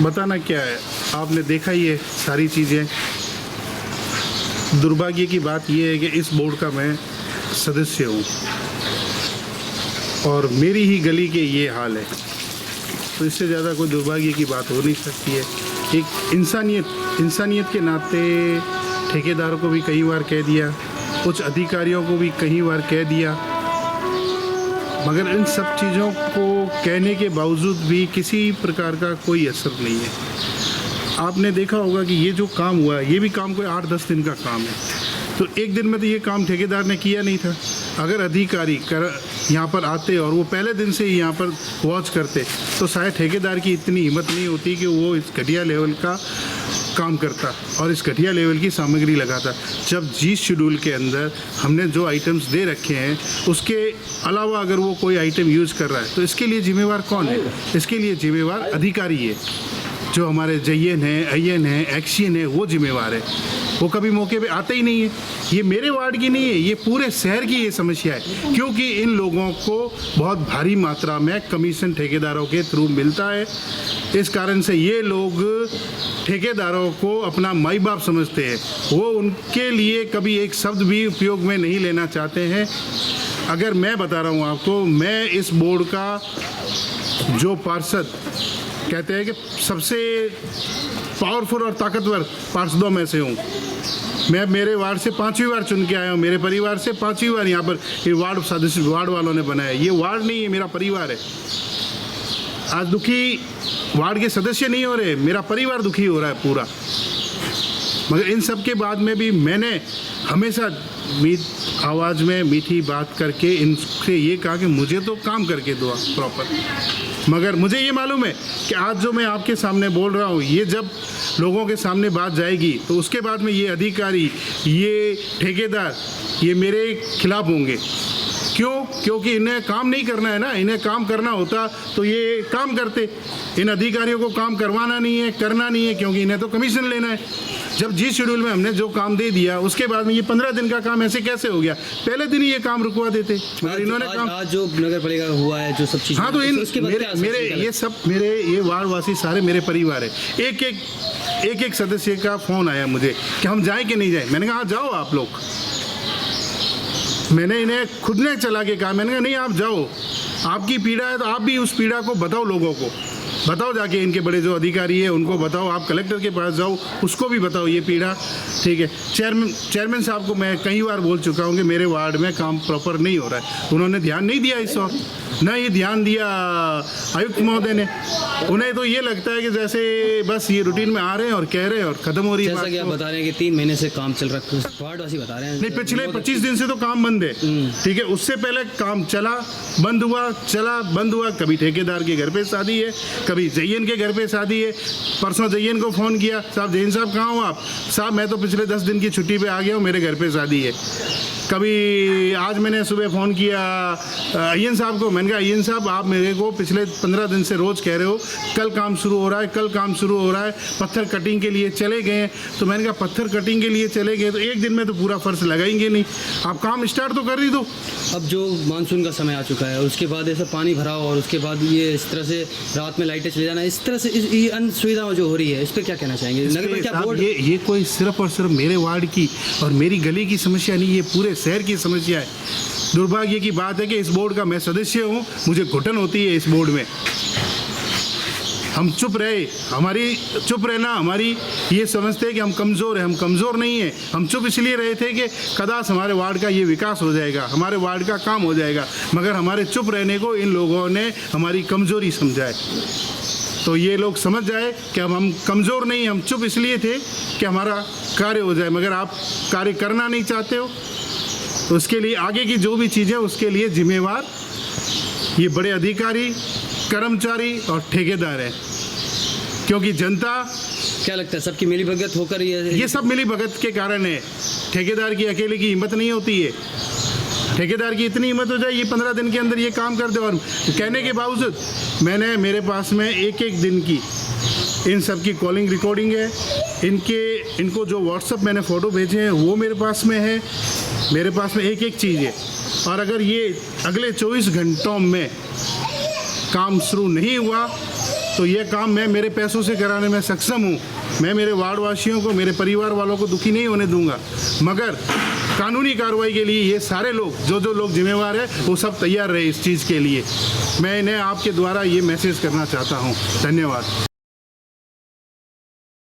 बताना क्या है, आपने देखा ही है सारी चीज़ें। दुर्भाग्य की बात यह है कि इस बोर्ड का मैं सदस्य हूँ और मेरी ही गली के ये हाल है, तो इससे ज़्यादा कोई दुर्भाग्य की बात हो नहीं सकती है। एक इंसानियत के नाते ठेकेदारों को भी कई बार कह दिया, कुछ अधिकारियों को भी कई बार कह दिया, मगर इन सब चीज़ों को कहने के बावजूद भी किसी प्रकार का कोई असर नहीं है। आपने देखा होगा कि ये जो काम हुआ है, ये भी काम कोई 8-10 दिन का काम है, तो एक दिन में तो ये काम ठेकेदार ने किया नहीं था। अगर अधिकारी यहाँ पर आते और वो पहले दिन से ही यहाँ पर वॉच करते तो शायद ठेकेदार की इतनी हिम्मत नहीं होती कि वो इस घटिया लेवल का काम करता और इस घटिया लेवल की सामग्री लगाता। जब जिस शेड्यूल के अंदर हमने जो आइटम्स दे रखे हैं उसके अलावा अगर वो कोई आइटम यूज़ कर रहा है तो इसके लिए जिम्मेवार कौन है? इसके लिए जिम्मेवार अधिकारी है, जो हमारे जयन है, अयन है, एक्शियन है, वो जिम्मेवार है। वो कभी मौके पे आते ही नहीं है। ये मेरे वार्ड की नहीं है, ये पूरे शहर की ये समस्या है, क्योंकि इन लोगों को बहुत भारी मात्रा में कमीशन ठेकेदारों के थ्रू मिलता है। इस कारण से ये लोग ठेकेदारों को अपना माई बाप समझते हैं, वो उनके लिए कभी एक शब्द भी उपयोग में नहीं लेना चाहते हैं। अगर मैं बता रहा हूँ आपको, मैं इस बोर्ड का जो पार्षद कहते हैं कि सबसे पावरफुल और ताकतवर पार्षदों में से हूँ। मैं मेरे वार्ड से 5वीं बार चुन के आया हूँ, मेरे परिवार से 5वीं बार यहाँ पर ये वार्ड सदस्य वार्ड वालों ने बनाया। ये वार्ड नहीं है, मेरा परिवार है। आज दुखी वार्ड के सदस्य नहीं हो रहे, मेरा परिवार दुखी हो रहा है पूरा। मगर इन सब के बाद में भी मैंने हमेशा आवाज़ में मीठी बात करके इनसे ये कहा कि मुझे तो काम करके दो प्रॉपर। मगर मुझे ये मालूम है कि आज जो मैं आपके सामने बोल रहा हूँ, ये जब लोगों के सामने बात जाएगी तो उसके बाद में ये अधिकारी, ये ठेकेदार, ये मेरे खिलाफ होंगे। क्यों? क्योंकि इन्हें काम नहीं करना है ना। इन्हें काम करना होता तो ये काम करते। इन अधिकारियों को काम करवाना नहीं है, करना नहीं है, क्योंकि इन्हें तो कमीशन लेना है। जब जिस शेड्यूल में हमने जो काम दे दिया उसके बाद में ये 15 दिन का काम ऐसे कैसे हो गया? पहले दिन ही ये काम रुकवा देते। मगर इन्होंने काम आज जो नगर पालिका हुआ है, जो सब चीज़, हाँ, तो इन मेरे ये सब मेरे ये वार्डवासी सारे मेरे परिवार है। एक सदस्य का फ़ोन आया मुझे कि हम जाएं कि नहीं जाएं। मैंने कहा हाँ जाओ आप लोग। मैंने इन्हें खुद ने चला के कहा, मैंने कहा नहीं आप जाओ, आपकी पीड़ा है तो आप भी उस पीड़ा को बताओ, लोगों को बताओ, जाके इनके बड़े जो अधिकारी है उनको बताओ, आप कलेक्टर के पास जाओ, उसको भी बताओ ये पीड़ा। ठीक है, चेयरमैन साहब को मैं कई बार बोल चुका हूँ कि मेरे वार्ड में काम प्रॉपर नहीं हो रहा है। उन्होंने ध्यान नहीं दिया इस वक्त, न ये ध्यान दिया आयुक्त महोदय ने। उन्हें तो ये लगता है कि जैसे बस ये रूटीन में आ रहे हैं और कह रहे हैं और ख़त्म हो रही है। जैसा कि आप बता रहे हैं कि 3 महीने से काम चल रहा है, वार्डवासी बता रहे हैं। नहीं, पिछले 25 दिन से तो काम बंद है। ठीक है, उससे पहले काम चला, बंद हुआ, चला, बंद हुआ। कभी ठेकेदार के घर पे शादी है, कभी जयन के घर पे शादी है। परसों जयन को फ़ोन किया, साहब जयन साहब कहाँ हो आप? साहब मैं तो पिछले 10 दिन की छुट्टी पे आ गया हूँ, मेरे घर पे शादी है। कभी आज मैंने सुबह फ़ोन किया अयन साहब को, मैंने कहा अयन साहब आप मेरे को पिछले 15 दिन से रोज़ कह रहे हो कल काम शुरू हो रहा है, कल काम शुरू हो रहा है, पत्थर कटिंग के लिए चले गए। तो मैंने कहा पत्थर कटिंग के लिए चले गए तो एक दिन में तो पूरा फर्श लगाएंगे नहीं, आप काम स्टार्ट तो कर ही दो। अब जो मानसून का समय आ चुका है, उसके बाद ऐसा पानी भरा और उसके बाद ये इस तरह से रात में लाइटें चले जाना, इस तरह से ये असुविधा जो हो रही है, इस पर क्या कहना चाहेंगे? नगर क्या बोर्ड ये कोई सिर्फ और सिर्फ मेरे वार्ड की और मेरी गली की समस्या नहीं, ये पूरे शहर की समस्या है। दुर्भाग्य की बात है कि इस बोर्ड का मैं सदस्य हूँ, मुझे घुटन होती है इस बोर्ड में। हम चुप रहे, हमारी चुप रहना हमारी ये समझते हैं कि हम कमज़ोर हैं। हम कमज़ोर नहीं हैं, हम चुप इसलिए रहे थे कि कदाच हमारे वार्ड का ये विकास हो जाएगा, हमारे वार्ड का काम हो जाएगा। मगर हमारे चुप रहने को इन लोगों ने हमारी कमज़ोरी समझा है। तो ये लोग समझ जाए कि अब हम कमज़ोर नहीं, हम चुप इसलिए थे कि हमारा कार्य हो जाए। मगर आप कार्य करना नहीं चाहते हो, तो उसके लिए आगे की जो भी चीज़ें उसके लिए जिम्मेवार ये बड़े अधिकारी, कर्मचारी और ठेकेदार हैं। क्योंकि जनता, क्या लगता है सबकी मिलीभगत होकर ये सब मिलीभगत के कारण है। ठेकेदार की अकेले की हिम्मत नहीं होती है। ठेकेदार की इतनी हिम्मत हो जाए ये 15 दिन के अंदर ये काम कर दे। और कहने के बावजूद मैंने मेरे पास में एक दिन की इन सब की कॉलिंग रिकॉर्डिंग है। इनको जो व्हाट्सअप मैंने फ़ोटो भेजे हैं वो मेरे पास में है। मेरे पास में एक चीज़ है। और अगर ये अगले 24 घंटों में काम शुरू नहीं हुआ तो ये काम मैं मेरे पैसों से कराने में सक्षम हूँ। मैं मेरे वार्ड वासियों को, मेरे परिवार वालों को दुखी नहीं होने दूंगा, मगर कानूनी कार्रवाई के लिए ये सारे लोग जो लोग जिम्मेवार हैं वो सब तैयार रहे इस चीज़ के लिए। मैं इन्हें आपके द्वारा ये मैसेज करना चाहता हूँ। धन्यवाद।